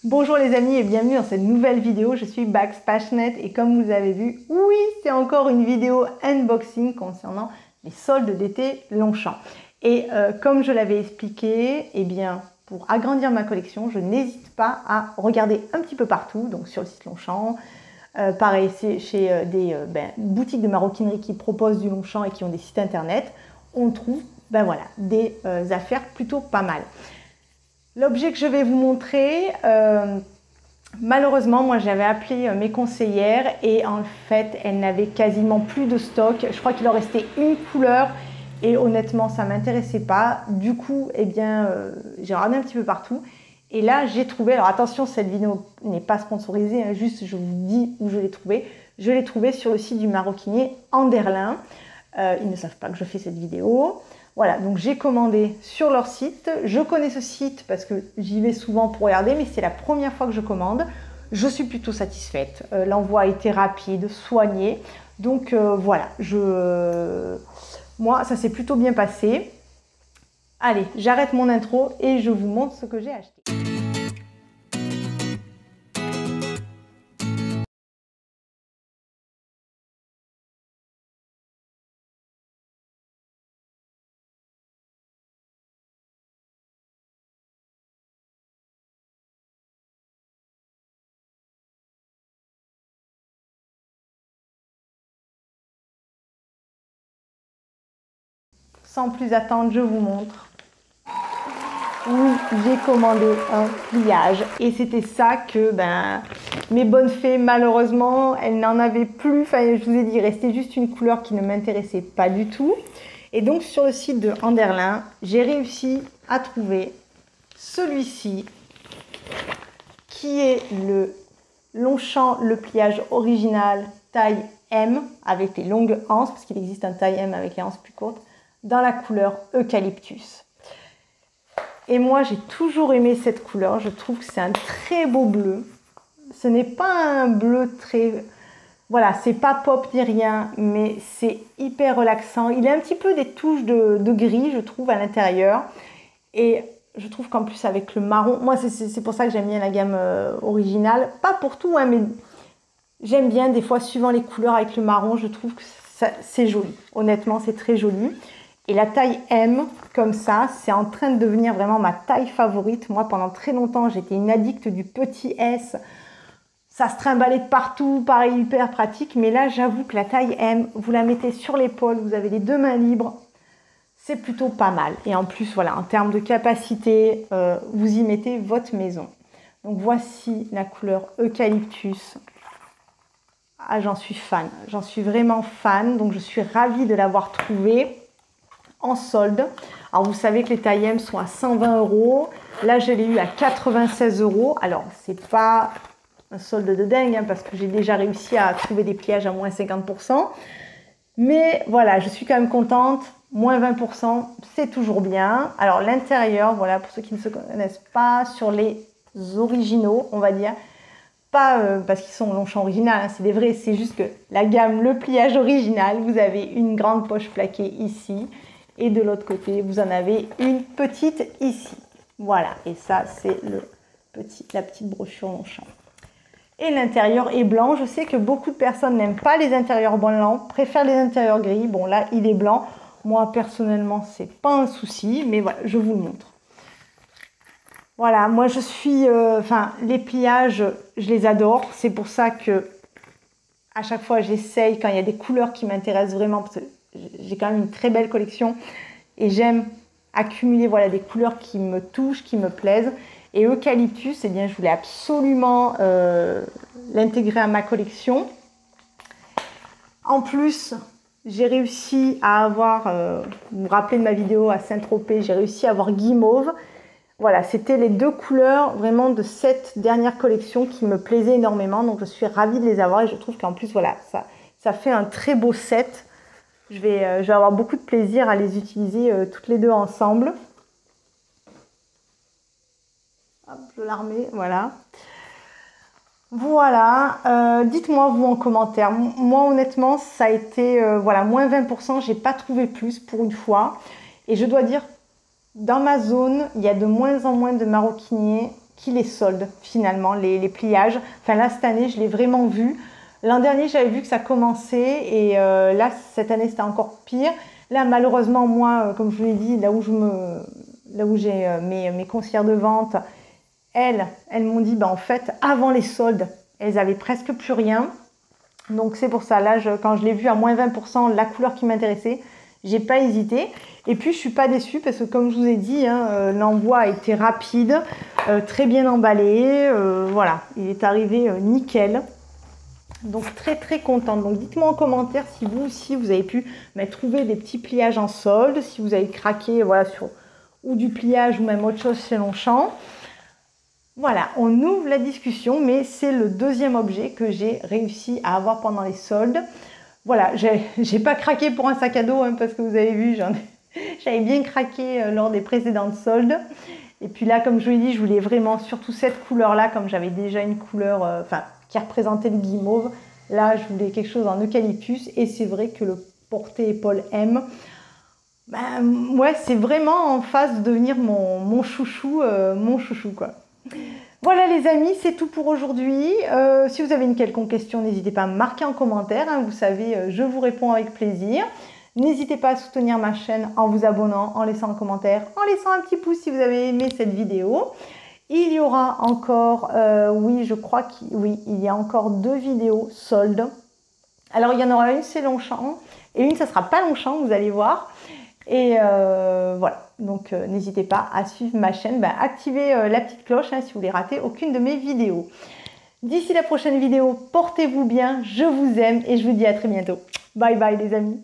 Bonjour les amis et bienvenue dans cette nouvelle vidéo, je suis Bax Passionate et comme vous avez vu, oui c'est encore une vidéo unboxing concernant les soldes d'été Longchamp. Et comme je l'avais expliqué, eh bien pour agrandir ma collection, je n'hésite pas à regarder un petit peu partout, donc sur le site Longchamp, pareil c'est chez des boutiques de maroquinerie qui proposent du Longchamp et qui ont des sites internet, on trouve des affaires plutôt pas mal. L'objet que je vais vous montrer, malheureusement, moi j'avais appelé mes conseillères et en fait, elles n'avaient quasiment plus de stock. Je crois qu'il en restait une couleur et honnêtement, ça ne m'intéressait pas. Du coup, eh bien, j'ai regardé un petit peu partout et là, j'ai trouvé, alors attention, cette vidéo n'est pas sponsorisée, hein, juste je vous dis où je l'ai trouvé. Je l'ai trouvé sur le site du maroquinier Anderlin. Ils ne savent pas que je fais cette vidéo. Voilà, donc j'ai commandé sur leur site. Je connais ce site parce que j'y vais souvent pour regarder, mais c'est la première fois que je commande. Je suis plutôt satisfaite. L'envoi a été rapide, soigné. Donc voilà, moi, ça s'est plutôt bien passé. Allez, j'arrête mon intro et je vous montre ce que j'ai acheté. Sans plus attendre, je vous montre. Oui, j'ai commandé un pliage et c'était ça que mes bonnes fées, malheureusement, elles n'en avaient plus. Enfin, je vous ai dit, il restait juste une couleur qui ne m'intéressait pas du tout. Et donc, sur le site de Anderlin, j'ai réussi à trouver celui-ci qui est le Longchamp, le pliage original taille M avec les longues anses, parce qu'il existe un taille M avec les anses plus courtes, dans la couleur Eucalyptus. Et moi, j'ai toujours aimé cette couleur. Je trouve que c'est un très beau bleu. Ce n'est pas un bleu très... Voilà, c'est pas pop ni rien, mais c'est hyper relaxant. Il a un petit peu des touches de gris, je trouve, à l'intérieur. Et je trouve qu'en plus, avec le marron... Moi, c'est pour ça que j'aime bien la gamme originale. Pas pour tout, hein, mais j'aime bien, des fois, suivant les couleurs avec le marron, je trouve que c'est joli. Honnêtement, c'est très joli. Et la taille M, comme ça, c'est en train de devenir vraiment ma taille favorite. Moi, pendant très longtemps, j'étais une addict du petit S. Ça se trimballait de partout, pareil, hyper pratique. Mais là, j'avoue que la taille M, vous la mettez sur l'épaule, vous avez les deux mains libres. C'est plutôt pas mal. Et en plus, voilà, en termes de capacité, vous y mettez votre maison. Donc, voici la couleur Eucalyptus. Ah, j'en suis fan. J'en suis vraiment fan. Donc, je suis ravie de l'avoir trouvé en solde. Alors vous savez que les tailles M sont à 120 €. Là je l'ai eu à 96 €. Alors c'est pas un solde de dingue hein, parce que j'ai déjà réussi à trouver des pliages à moins 50%. Mais voilà, je suis quand même contente. Moins 20%, c'est toujours bien. Alors l'intérieur, voilà, pour ceux qui ne se connaissent pas, sur les originaux, on va dire, pas parce qu'ils sont Longchamp original, hein, c'est des vrais, c'est juste que la gamme, le pliage original, vous avez une grande poche plaquée ici. Et de l'autre côté, vous en avez une petite ici. Voilà, et ça, c'est la petite brochure Longchamp. Et l'intérieur est blanc. Je sais que beaucoup de personnes n'aiment pas les intérieurs blancs, préfèrent les intérieurs gris. Bon, là, il est blanc. Moi, personnellement, c'est pas un souci, mais voilà, je vous le montre. Voilà, moi, je suis... les pliages, je les adore. C'est pour ça que à chaque fois, j'essaye, quand il y a des couleurs qui m'intéressent vraiment, parce que j'ai quand même une très belle collection et j'aime accumuler voilà, des couleurs qui me touchent, qui me plaisent. Et Eucalyptus, eh bien, je voulais absolument l'intégrer à ma collection. En plus, j'ai réussi à avoir, vous vous rappelez de ma vidéo à Saint-Tropez, j'ai réussi à avoir guimauve. Voilà, c'était les deux couleurs vraiment de cette dernière collection qui me plaisaient énormément. Donc, je suis ravie de les avoir et je trouve qu'en plus, voilà, ça fait un très beau set. Je vais avoir beaucoup de plaisir à les utiliser toutes les deux ensemble. Hop, je la remets, voilà. Voilà, dites-moi vous en commentaire. Moi honnêtement, ça a été voilà, moins 20%, j'ai pas trouvé plus pour une fois. Et je dois dire, dans ma zone, il y a de moins en moins de maroquiniers qui les solde finalement, les pliages. Enfin là, cette année, je l'ai vraiment vu. L'an dernier, j'avais vu que ça commençait et là, cette année, c'était encore pire. Là, malheureusement, moi, comme je vous l'ai dit, là où j'ai mes conseillères de vente, elles m'ont dit, en fait, avant les soldes, elles avaient presque plus rien. Donc c'est pour ça, là, quand je l'ai vu à moins 20%, la couleur qui m'intéressait, j'ai pas hésité. Et puis je suis pas déçue parce que comme je vous ai dit, l'envoi a été rapide, très bien emballé, voilà, il est arrivé nickel. Donc très très contente. Donc dites-moi en commentaire si vous aussi vous avez pu trouver des petits pliages en solde, si vous avez craqué voilà, sur ou du pliage ou même autre chose chez Longchamp. Voilà, on ouvre la discussion, mais c'est le deuxième objet que j'ai réussi à avoir pendant les soldes. Voilà, j'ai pas craqué pour un sac à dos, parce que vous avez vu, j'avais bien craqué lors des précédentes soldes. Et puis là, comme je vous l'ai dit, je voulais vraiment surtout cette couleur-là, comme j'avais déjà une couleur qui représentait le guimauve. Là, je voulais quelque chose en eucalyptus, et c'est vrai que le porté-épaule M, ouais, c'est vraiment en phase de devenir mon chouchou quoi. Voilà les amis, c'est tout pour aujourd'hui. Si vous avez une quelconque question, n'hésitez pas à me marquer en commentaire. Vous savez, je vous réponds avec plaisir. N'hésitez pas à soutenir ma chaîne en vous abonnant, en laissant un commentaire, en laissant un petit pouce si vous avez aimé cette vidéo. Il y aura encore, oui, je crois il y a encore 2 vidéos soldes. Alors, il y en aura une, c'est Longchamp, et une, ça sera pas Longchamp, vous allez voir. Et voilà, donc n'hésitez pas à suivre ma chaîne, activez la petite cloche si vous voulez rater aucune de mes vidéos. D'ici la prochaine vidéo, portez-vous bien, je vous aime et je vous dis à très bientôt. Bye bye les amis.